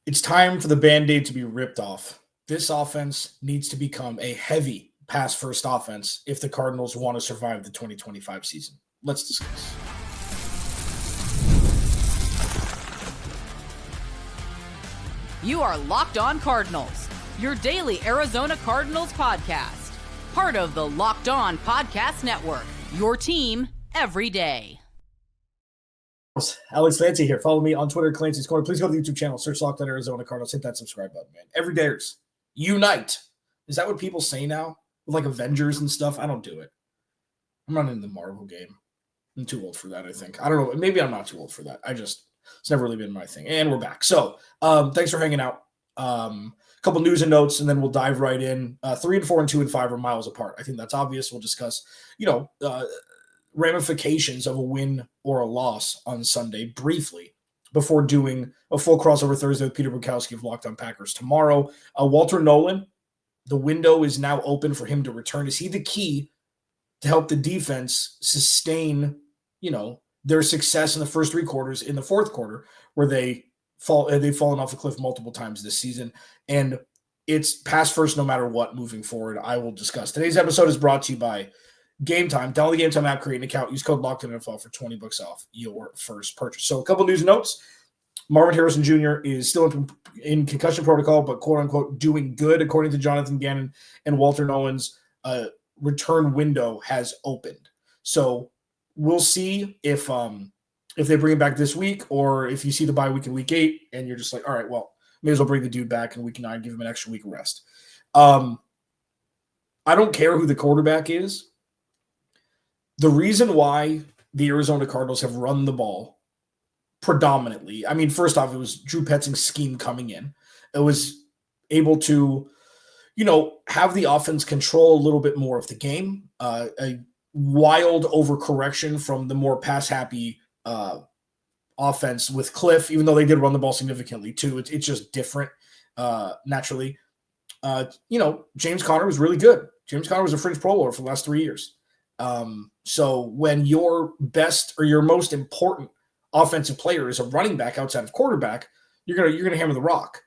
It's time for the Band-Aid to be ripped off. This offense needs to become a heavy pass-first offense if the Cardinals want to survive the 2025 season. Let's discuss. You are Locked On Cardinals, your daily Arizona Cardinals podcast. Part of the Locked On Podcast Network, your team every day. Alex Clancy here. Follow me on Twitter, Clancy's Corner. Please go to the YouTube channel, search Locked On Arizona Cardinals. Hit that subscribe button, man. Everydayers, unite. Is that what people say now? With like Avengers and stuff? I don't do it. I'm not in the Marvel game. I'm too old for that, I think. I don't know. Maybe I'm not too old for that. It's never really been my thing. And we're back. So thanks for hanging out. A couple news and notes, and then we'll dive right in. 3 and 4 and 2 and 5 are miles apart. I think that's obvious. We'll discuss, ramifications of a win or a loss on Sunday briefly before doing a full crossover Thursday with Peter Bukowski of Locked On Packers tomorrow. Walter Nolen, the window is now open for him to return. Is he the key to help the defense sustain, their success in the first three quarters in the fourth quarter where they've fallen off a cliff multiple times this season? And it's pass first no matter what moving forward. I will discuss. Today's episode is brought to you by Game Time. Download the Game Time app, create an account, use code LOCKEDINFL for $20 off your first purchase. So a couple news and notes. Marvin Harrison Jr. is still in concussion protocol, but quote-unquote doing good, according to Jonathan Gannon, and Walter Nolen's return window has opened. So we'll see if they bring him back this week, or if you see the bye week in week 8 and you're just like, all right, well, may as well bring the dude back in week 9, give him an extra week of rest. I don't care who the quarterback is. The reason why the Arizona Cardinals have run the ball predominantly, I mean, first off, it was Drew Petzing's scheme coming in. It was able to, have the offense control a little bit more of the game. A wild overcorrection from the more pass-happy offense with Cliff, even though they did run the ball significantly too. It's just different naturally. James Conner was really good. James Conner was a fringe Pro Bowler for the last 3 years. So when your best or your most important offensive player is a running back outside of quarterback, you're gonna hammer the rock.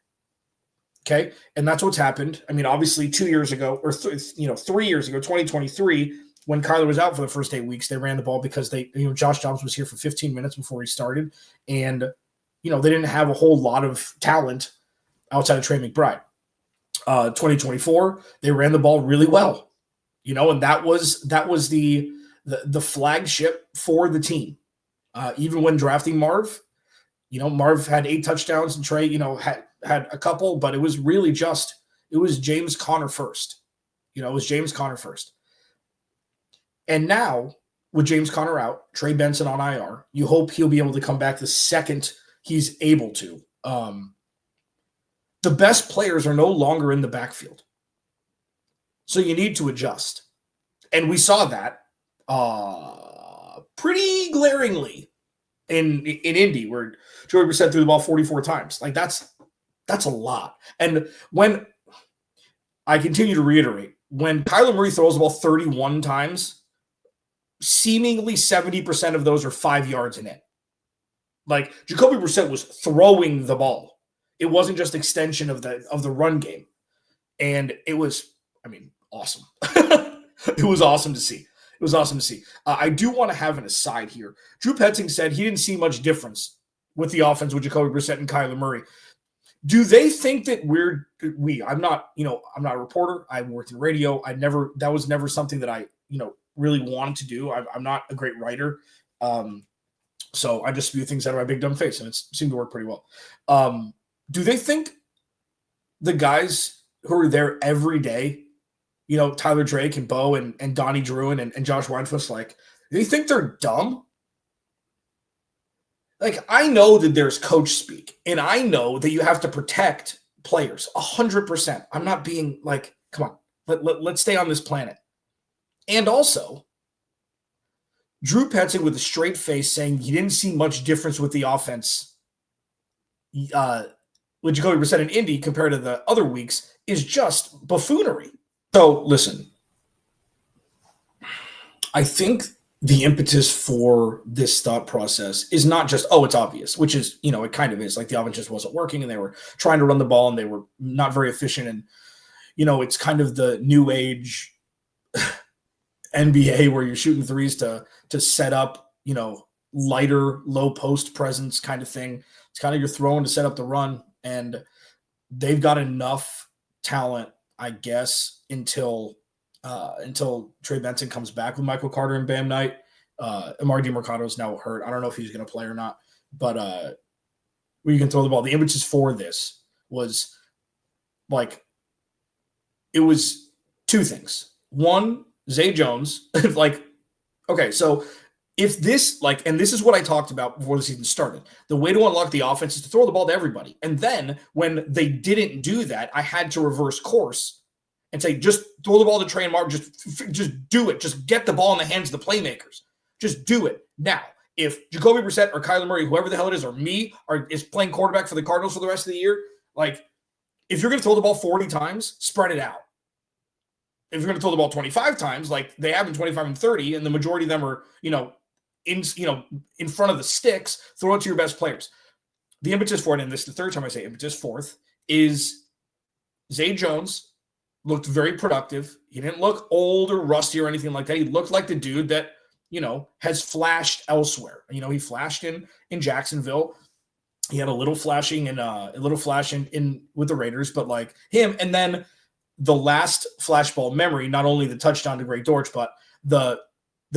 Okay, and that's what's happened. I mean, obviously 2 years ago, or 3 years ago, 2023, when Kyler was out for the first 8 weeks, they ran the ball because Josh Jacobs was here for 15 minutes before he started, and they didn't have a whole lot of talent outside of Trey McBride. 2024, they ran the ball really well. And that was the flagship for the team. Even when drafting Marv, Marv had 8 touchdowns and Trey, had a couple, but it was really it was James Conner first. It was James Conner first. And now with James Conner out, Trey Benson on IR, you hope he'll be able to come back the second he's able to. The best players are no longer in the backfield. So you need to adjust. And we saw that pretty glaringly in Indy, where Joey Brissett threw the ball 44 times. Like, that's a lot. And when I continue to reiterate, when Kyler Murray throws the ball 31 times, seemingly 70% of those are 5 yards and in. Like, Jacoby Brissett was throwing the ball. It wasn't just extension of the run game. And it was, awesome. It was awesome to see. I do want to have an aside here. Drew Petzing said he didn't see much difference with the offense with Jacoby Brissett and Kyler Murray. Do they think that I'm not a reporter. I worked in radio. That was never something that I, really wanted to do. I'm not a great writer. So I just spew things out of my big dumb face, and it seemed to work pretty well. Do they think the guys who are there every day, Tyler Drake and Bo and Donnie Druin and Josh Weinfuss, do you think they're dumb? I know that there's coach speak, and I know that you have to protect players 100%. I'm not being come on, let's stay on this planet. And also, Drew Petzing with a straight face saying he didn't see much difference with the offense with Jacoby Brissett in Indy compared to the other weeks is just buffoonery. So listen, I think the impetus for this thought process is not just, oh, it's obvious, which is, it kind of is. Like the offense just wasn't working and they were trying to run the ball and they were not very efficient. And, it's kind of the new age NBA where you're shooting threes to set up, lighter, low post presence kind of thing. It's kind of you're throwing to set up the run. And they've got enough talent, I guess, until Trey Benson comes back with Michael Carter and Bam Knight. Amari DiMercado is now hurt. I don't know if he's going to play or not, but where you can throw the ball. The impetus for this was it was two things. One, Zay Jones, okay, so if this, and this is what I talked about before the season started, the way to unlock the offense is to throw the ball to everybody. And then when they didn't do that, I had to reverse course and say, just throw the ball to Trey and Martin. Just do it. Just get the ball in the hands of the playmakers. Just do it. Now, if Jacoby Brissett or Kyler Murray, whoever the hell it is, or me, is playing quarterback for the Cardinals for the rest of the year, if you're going to throw the ball 40 times, spread it out. If you're going to throw the ball 25 times, like they have in 25 and 30, and the majority of them are, in front of the sticks, throw it to your best players. The impetus for it, and this is the third time I say impetus, fourth, is Zay Jones looked very productive. He didn't look old or rusty or anything like that. He looked like the dude that, has flashed elsewhere. He flashed in Jacksonville. He had a little flashing and in with the Raiders, but him. And then the last flashball memory, not only the touchdown to Greg Dortch, but the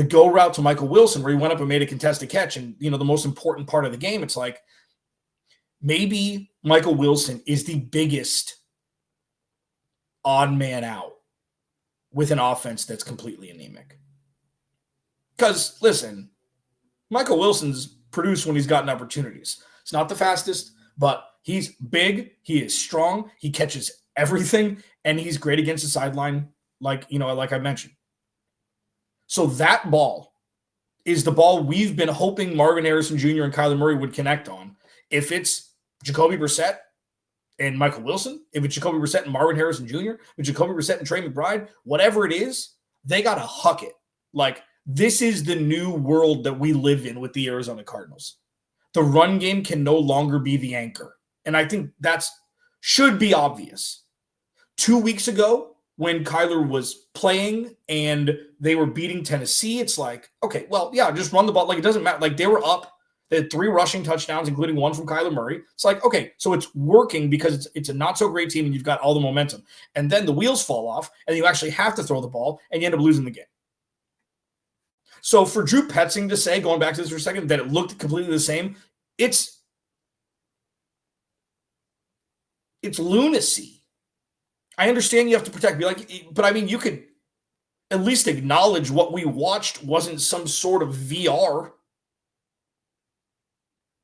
go route to Michael Wilson where he went up and made a contested catch. And, the most important part of the game, it's maybe Michael Wilson is the biggest odd man out with an offense that's completely anemic. Because, listen, Michael Wilson's produced when he's gotten opportunities. It's not the fastest, but he's big. He is strong. He catches everything, and he's great against the sideline, like I mentioned. So that ball is the ball we've been hoping Marvin Harrison Jr. and Kyler Murray would connect on. If it's Jacoby Brissett and Michael Wilson, if it's Jacoby Brissett and Marvin Harrison Jr., if it's Jacoby Brissett and Trey McBride, whatever it is, they got to huck it. This is the new world that we live in with the Arizona Cardinals. The run game can no longer be the anchor. And I think that should be obvious. 2 weeks ago, when Kyler was playing and they were beating Tennessee, it's okay, well, yeah, just run the ball. It doesn't matter. They were up. They had 3 rushing touchdowns, including 1 from Kyler Murray. It's okay, so it's working because it's a not-so-great team and you've got all the momentum. And then the wheels fall off and you actually have to throw the ball and you end up losing the game. So for Drew Petzing to say, going back to this for a second, that it looked completely the same, it's lunacy. I understand you have to protect. But you could at least acknowledge what we watched wasn't some sort of VR.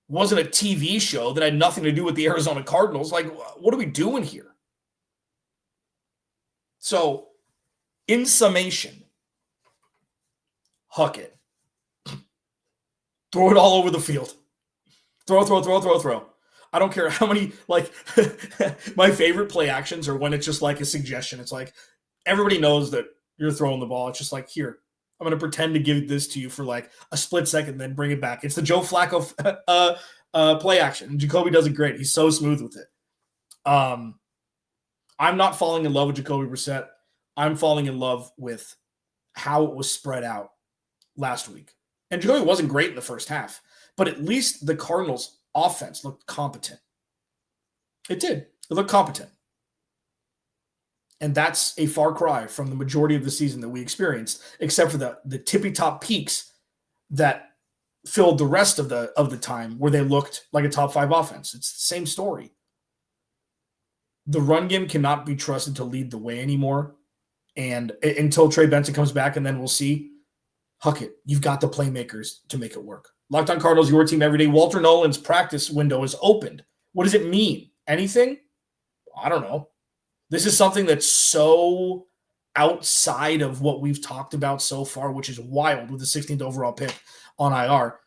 Wasn't a TV show that had nothing to do with the Arizona Cardinals. What are we doing here? So, in summation, huck it. Throw it all over the field. Throw. I don't care how many, my favorite play actions are when it's just a suggestion. It's everybody knows that you're throwing the ball. It's just here, I'm going to pretend to give this to you for a split second, then bring it back. It's the Joe Flacco play action. And Jacoby does it great. He's so smooth with it. I'm not falling in love with Jacoby Brissett. I'm falling in love with how it was spread out last week. And Jacoby wasn't great in the first half, but at least the Cardinals' offense looked competent. It did. It looked competent. And that's a far cry from the majority of the season that we experienced, except for the tippy-top peaks that filled the rest of the time where they looked like a top 5 offense. It's the same story. The run game cannot be trusted to lead the way anymore. And until Trey Benson comes back, and then we'll see, huck it. You've got the playmakers to make it work. Locked On Cardinals, your team every day. Walter Nolen's practice window is opened. What does it mean? Anything? I don't know. This is something that's so outside of what we've talked about so far, which is wild with the 16th overall pick on IR.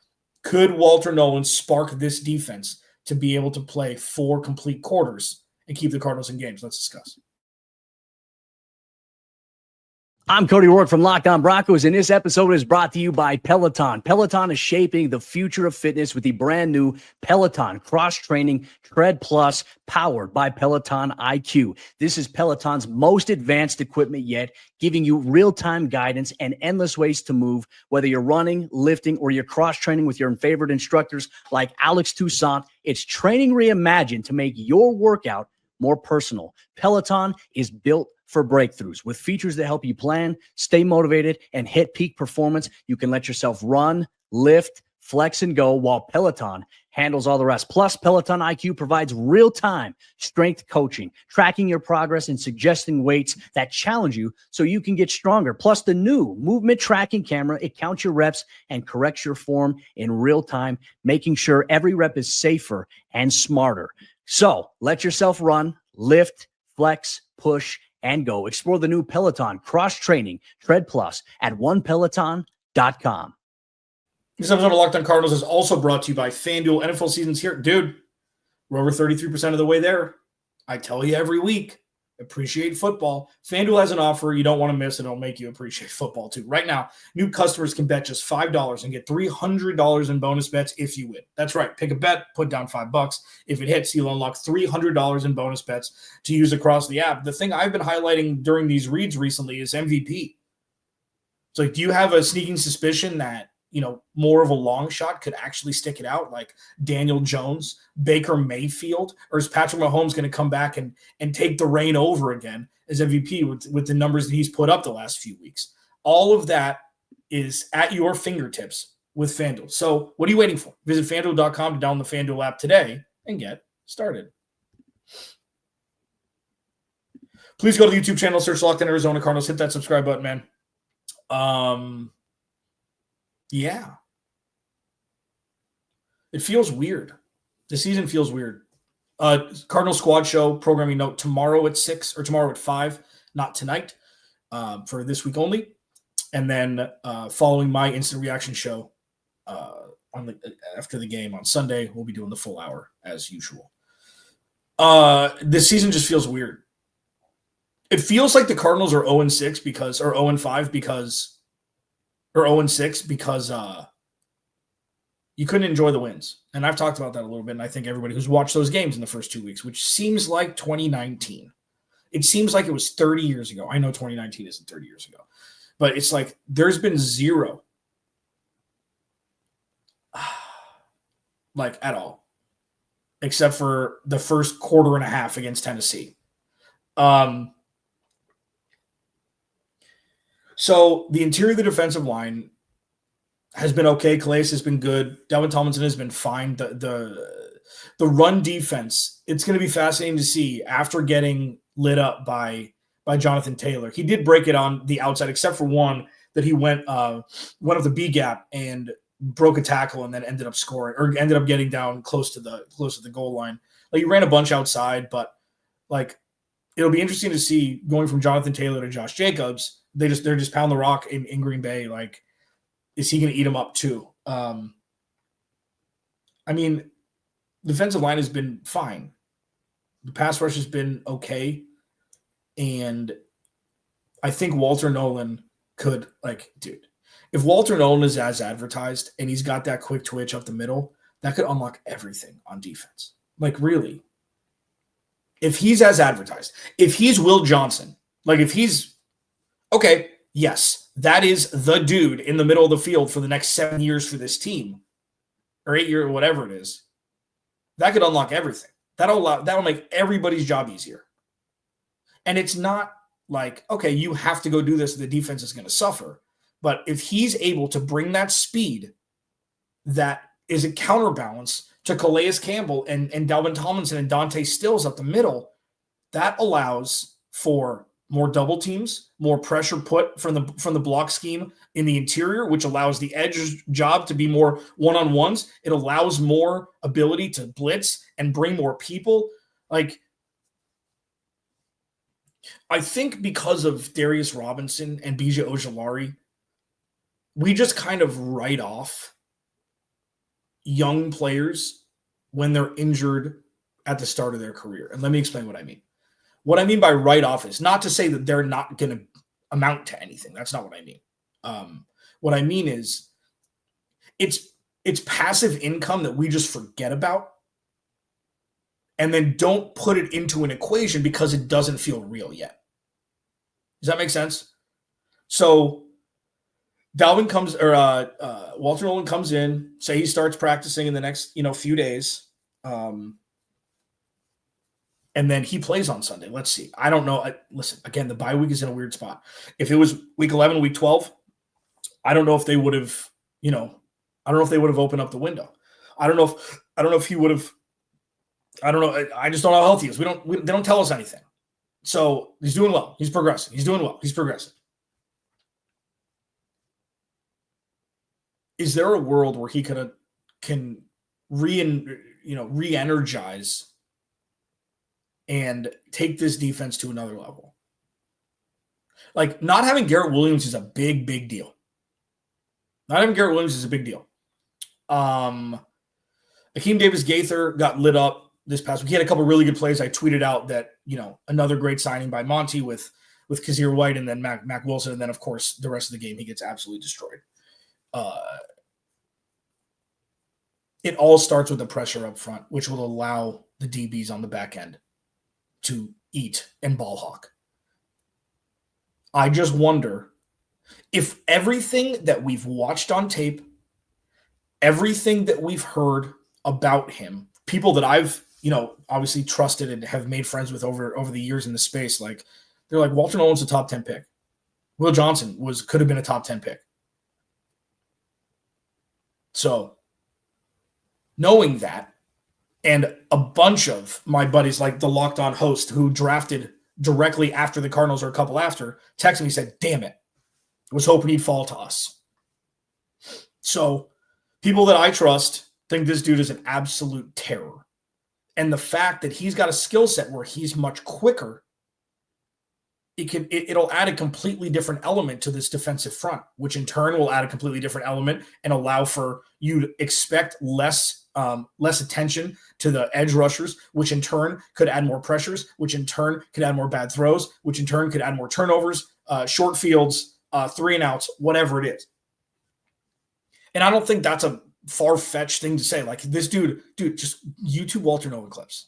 Could Walter Nolen spark this defense to be able to play 4 complete quarters and keep the Cardinals in games? Let's discuss. I'm Cody Rourke from Locked On Broncos, and this episode is brought to you by Peloton. Peloton is shaping the future of fitness with the brand new Peloton cross-training Tread Plus, powered by Peloton IQ. This is Peloton's most advanced equipment yet, giving you real-time guidance and endless ways to move, whether you're running, lifting, or you're cross-training with your favorite instructors like Alex Toussaint. It's training reimagined to make your workout more personal. Peloton is built for breakthroughs with features that help you plan, stay motivated, and hit peak performance. You can let yourself run, lift, flex, and go while Peloton handles all the rest. Plus, Peloton IQ provides real-time strength coaching, tracking your progress and suggesting weights that challenge you so you can get stronger. Plus, the new movement tracking camera, it counts your reps and corrects your form in real time, making sure every rep is safer and smarter. So let yourself run, lift, flex, push, and go. Explore the new Peloton cross-training Tread Plus at onepeloton.com. This episode of Locked On Cardinals is also brought to you by FanDuel. NFL season's here. Dude, we're over 33% of the way there. I tell you every week, appreciate football. FanDuel has an offer you don't want to miss, and it'll make you appreciate football too. Right now, new customers can bet just $5 and get $300 in bonus bets if you win. That's right. Pick a bet, put down $5. If it hits, you'll unlock $300 in bonus bets to use across the app. The thing I've been highlighting during these reads recently is MVP. It's like, do you have a sneaking suspicion that, more of a long shot could actually stick it out, like Daniel Jones, Baker Mayfield, or is Patrick Mahomes going to come back and take the reign over again as MVP with the numbers that he's put up the last few weeks? All of that is at your fingertips with FanDuel. So what are you waiting for? Visit FanDuel.com to download the FanDuel app today and get started. Please go to the YouTube channel, search Locked On Arizona Cardinals, hit that subscribe button, man. Yeah. It feels weird. The season feels weird. Cardinal Squad Show programming note tomorrow at 6 or tomorrow at 5, not tonight, for this week only. And then following my instant reaction show after the game on Sunday, we'll be doing the full hour as usual. This season just feels weird. It feels like the Cardinals are 0-6 because, or 0-5 because, or 0-6 because you couldn't enjoy the wins. And I've talked about that a little bit, and I think everybody who's watched those games in the first 2 weeks, which seems like 2019. It seems like it was 30 years ago. I know 2019 isn't 30 years ago. But it's like there's been zero, like at all, except for the first quarter and a half against Tennessee. So the interior of the defensive line has been okay. Calais has been good. Dalvin Tomlinson has been fine. The run defense, it's going to be fascinating to see after getting lit up by Jonathan Taylor. He did break it on the outside, except for one that he went up the B gap and broke a tackle and then ended up scoring or ended up getting down close to the goal line. Like he ran a bunch outside, but like it'll be interesting to see going from Jonathan Taylor to Josh Jacobs. They're just pounding the rock in Green Bay. Like, is he going to eat him up too? I mean, defensive line has been fine. The pass rush has been okay. And I think Walter Nolen could, dude, if Walter Nolen is as advertised and he's got that quick twitch up the middle, that could unlock everything on defense. Like, really. If he's as advertised, if he's Will Johnson, like if he's, okay, yes, that is the dude in the middle of the field for the next 7 years for this team, or 8 years, or whatever it is. That could unlock everything. That'll make everybody's job easier. And it's not like, okay, you have to go do this, the defense is going to suffer. But if he's able to bring that speed that is a counterbalance to Calais Campbell and Dalvin Tomlinson and Dante Stills up the middle, that allows for more double teams, more pressure put from the block scheme in the interior, which allows the edge job to be more one-on-ones. It allows more ability to blitz and bring more people. Like, I think because of Darius Robinson and BJ Ojulari, we just kind of write off young players when they're injured at the start of their career. And let me explain what I mean. What I mean by write off is not to say that they're not going to amount to anything. That's not what I mean. What I mean is it's passive income that we just forget about and then don't put it into an equation because it doesn't feel real yet. Does that make sense? So Walter Nolen comes in, say he starts practicing in the next, few days. And then he plays on Sunday. Let's see. I don't know. Listen, again, the bye week is in a weird spot. If it was week 11, week 12, I don't know if they would have, I don't know if they would have opened up the window. I don't know if he would have. I don't know. I just don't know how healthy he is. They don't tell us anything. So he's doing well. He's progressing. He's doing well. He's progressing. Is there a world where he can re-energize and take this defense to another level? Like, not having Garrett Williams is a big, big deal. Not having Garrett Williams is a big deal. Akeem Davis-Gaither got lit up this past week. He had a couple really good plays. I tweeted out that, another great signing by Monty with Kazir White and then Mac Wilson. And then, of course, the rest of the game, he gets absolutely destroyed. It all starts with the pressure up front, which will allow the DBs on the back end to eat and ball hawk. I just wonder if everything that we've watched on tape, everything that we've heard about him, people that I've, obviously trusted and have made friends with over the years in the space, like, they're like, Walter Nolen's a top 10 pick. Will Johnson could have been a top 10 pick. So knowing that, and a bunch of my buddies, like the Locked On host who drafted directly after the Cardinals or a couple after, texted me and said, damn it, I was hoping he'd fall to us. So people that I trust think this dude is an absolute terror. And the fact that he's got a skill set where he's much quicker, it'll add a completely different element to this defensive front, which in turn will add a completely different element and allow for you to expect less attention to the edge rushers, which in turn could add more pressures, which in turn could add more bad throws, which in turn could add more turnovers, short fields, 3 and outs, whatever it is. And I don't think that's a far-fetched thing to say. Like, this dude, just YouTube Walter Nolen clips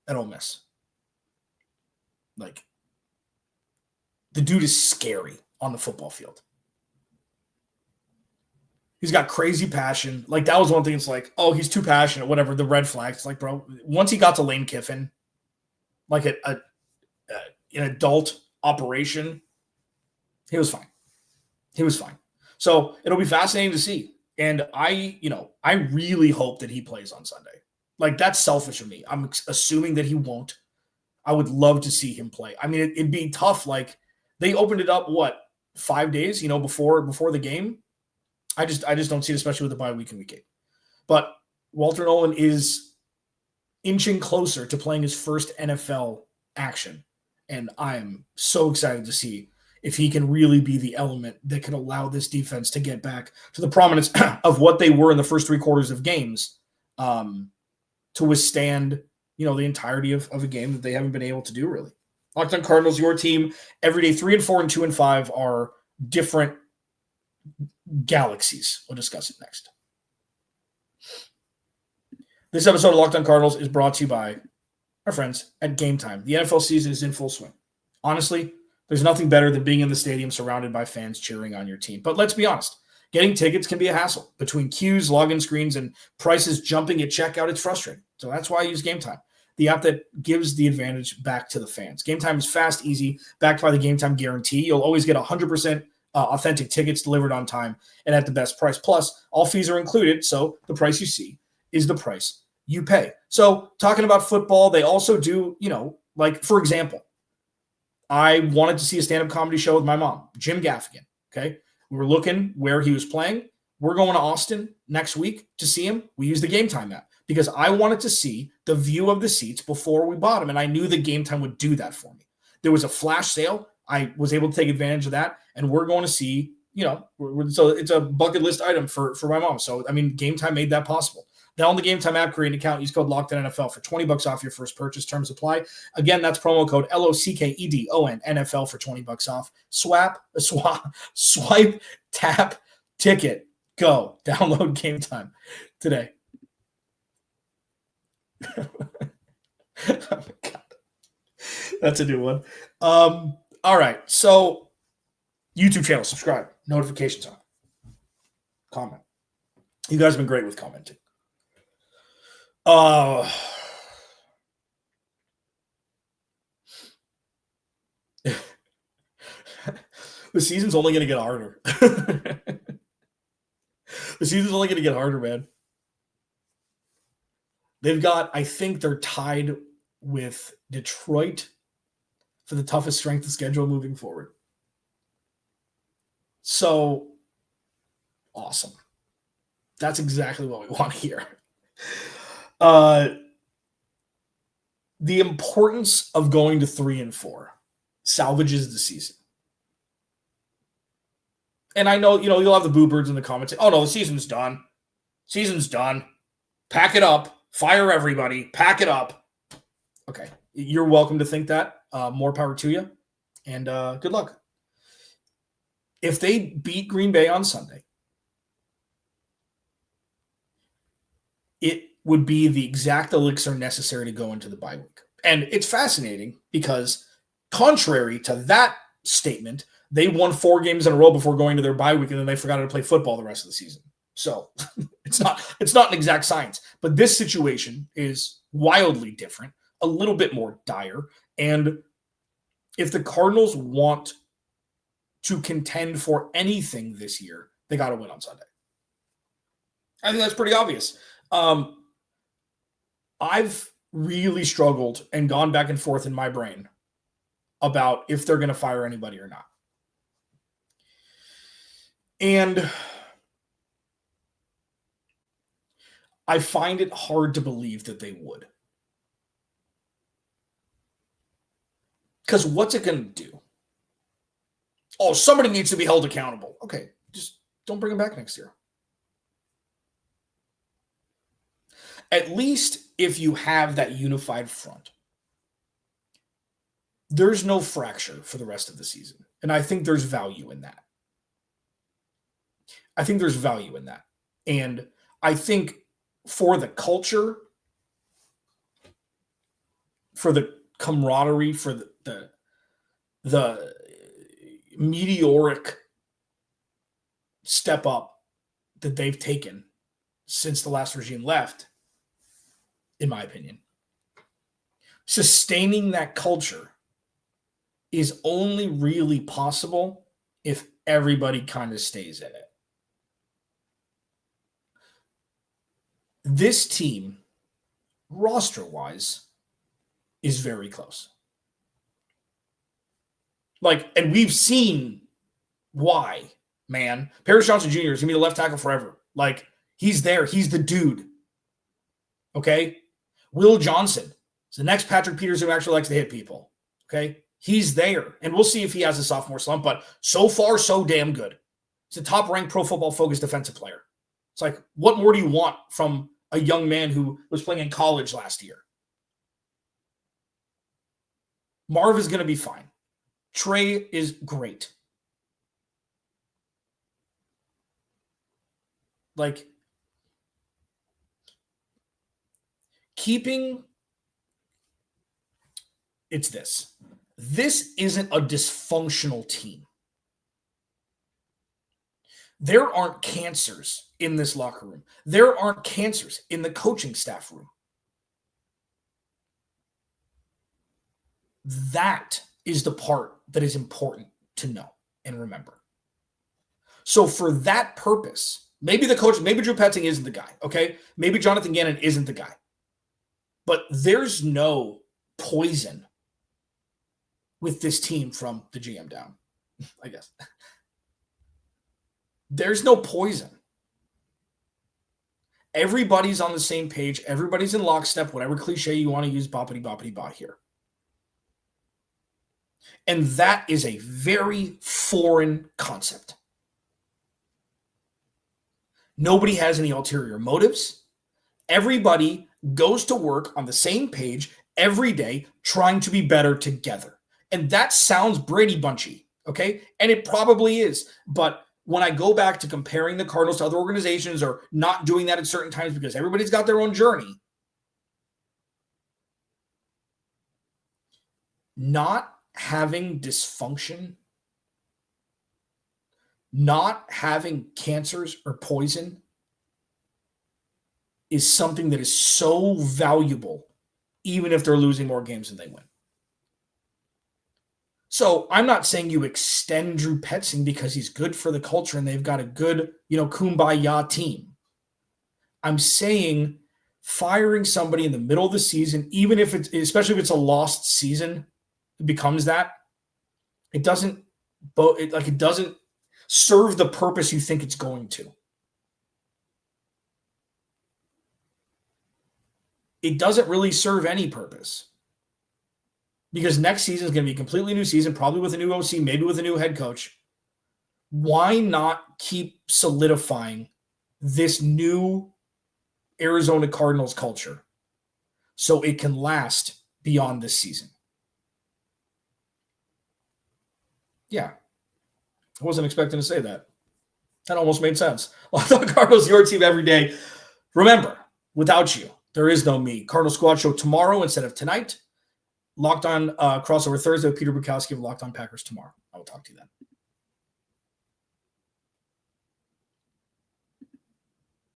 at Ole Miss. Like, the dude is scary on the football field. He's got crazy passion. Like, that was one thing. It's like, oh, he's too passionate, whatever, the red flags. It's like, bro, once he got to Lane Kiffin, like an adult operation, he was fine. He was fine. So it'll be fascinating to see. And I really hope that he plays on Sunday. Like, that's selfish of me. I'm assuming that he won't. I would love to see him play. I mean, it'd be tough. Like, they opened it up, 5 days, before the game. I just don't see it, especially with the bye week and week 8. But Walter Nolen is inching closer to playing his first NFL action. And I am so excited to see if he can really be the element that can allow this defense to get back to the prominence of what they were in the first 3 quarters of games, to withstand, the entirety of a game that they haven't been able to do, really. Locked On Cardinals, your team, every day, 3-4 and 2-5 are different galaxies. We'll discuss it next. This episode of Locked On Cardinals is brought to you by our friends at Game Time. The NFL season is in full swing. Honestly, there's nothing better than being in the stadium surrounded by fans cheering on your team. But let's be honest, getting tickets can be a hassle. Between queues, login screens, and prices jumping at checkout, it's frustrating. So that's why I use Game Time, the app that gives the advantage back to the fans. Game Time is fast, easy, backed by the Game Time guarantee. You'll always get 100% authentic tickets delivered on time and at the best price. Plus, all fees are included, so the price you see is the price you pay. So talking about football, they also do, like, for example, I wanted to see a stand-up comedy show with my mom, Jim Gaffigan, okay? We were looking where he was playing. We're going to Austin next week to see him. We use the Game Time app because I wanted to see the view of the seats before we bought them, and I knew the Game Time would do that for me. There was a flash sale. I was able to take advantage of that, and we're going to see, so it's a bucket list item for my mom. So, I mean, Game Time made that possible. Download the Game Time app, create an account, use code LOCKEDONNFL for $20 off your first purchase. Terms apply. Again, that's promo code LOCKEDON NFL for $20 off. Swipe, tap, ticket, go. Download Game Time today. Oh my God. That's a new one. All right. So YouTube channel, subscribe, notifications on, comment. You guys have been great with commenting. The season's only going to get harder. The season's only going to get harder, man. They've got, I think they're tied with Detroit for the toughest strength of schedule moving forward. So awesome. That's exactly what we want to hear. The importance of going to 3-4 salvages the season. And I know, you'll have the boo birds in the comments say, oh no, the season's done. Season's done. Pack it up. Fire everybody. Pack it up. Okay. You're welcome to think that. More power to you. And good luck. If they beat Green Bay on Sunday, it would be the exact elixir necessary to go into the bye week. And it's fascinating because contrary to that statement, they won 4 games in a row before going to their bye week, and then they forgot how to play football the rest of the season. So it's not an exact science, but this situation is wildly different, a little bit more dire. And if the Cardinals want to contend for anything this year, they got to win on Sunday. I think that's pretty obvious. I've really struggled and gone back and forth in my brain about if they're going to fire anybody or not. And I find it hard to believe that they would. Because what's it going to do? Oh, somebody needs to be held accountable. Okay, just don't bring him back next year. At least if you have that unified front, there's no fracture for the rest of the season. And I think there's value in that. And I think for the culture, for the camaraderie, for the meteoric step up that they've taken since the last regime left, in my opinion, sustaining that culture is only really possible if everybody kind of stays in it. This team, roster-wise, is very close. And we've seen why, man. Paris Johnson Jr. is going to be the left tackle forever. He's there. He's the dude. Okay? Will Johnson is the next Patrick Peters who actually likes to hit people. Okay? He's there. And we'll see if he has a sophomore slump, but so far, so damn good. He's a top-ranked Pro Football Focus defensive player. It's what more do you want from a young man who was playing in college last year? Marv is going to be fine. Trey is great. It's this. This isn't a dysfunctional team. There aren't cancers in this locker room. There aren't cancers in the coaching staff room. That is the part that is important to know and remember. So for that purpose, maybe the coach, maybe Drew Petzing isn't the guy, okay? Maybe Jonathan Gannon isn't the guy. But there's no poison with this team from the GM down, I guess. There's no poison. Everybody's on the same page. Everybody's in lockstep, whatever cliche you want to use, boppity-boppity-bop here. And that is a very foreign concept. Nobody has any ulterior motives. Everybody goes to work on the same page every day, trying to be better together. And that sounds Brady Bunchy, okay? And it probably is. But when I go back to comparing the Cardinals to other organizations or not doing that at certain times because everybody's got their own journey, not having dysfunction, not having cancers or poison is something that is so valuable, even if they're losing more games than they win. So I'm not saying you extend Drew Petzing because he's good for the culture and they've got a good, kumbaya team. I'm saying firing somebody in the middle of the season, even if especially if it's a lost season, it becomes that. It doesn't serve the purpose you think it's going to. It doesn't really serve any purpose. Because next season is going to be a completely new season, probably with a new OC, maybe with a new head coach. Why not keep solidifying this new Arizona Cardinals culture so it can last beyond this season? Yeah. I wasn't expecting to say that. That almost made sense. Locked On Cardinals, your team every day. Remember, without you, there is no me. Cardinal Squad Show tomorrow instead of tonight. Locked On crossover Thursday with Peter Bukowski of Locked On Packers tomorrow. I will talk to you then.